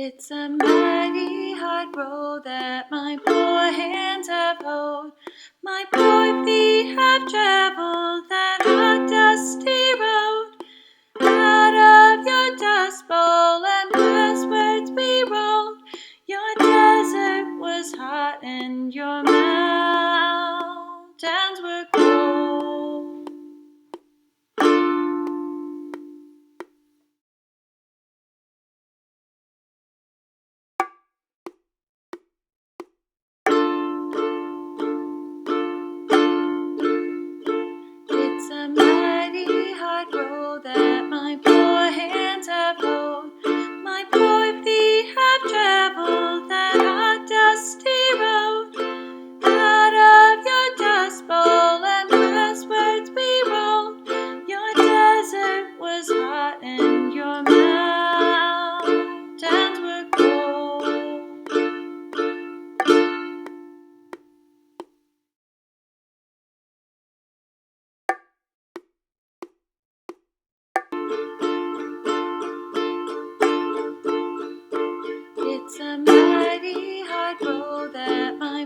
It's a mighty hard road that my poor hands have hoed. My poor feet have traveled that hot dusty road. Out of your dust bowl and westwards we rolled. Your desert was hot and your mountains were cold. It's a mighty hard road that my poor hands have hoed. My poor feet have traveled that hot dusty road. Out of your dust bowl and westwards we rolled. Your desert was hot and your mountains were cold. It's a mighty hard road that my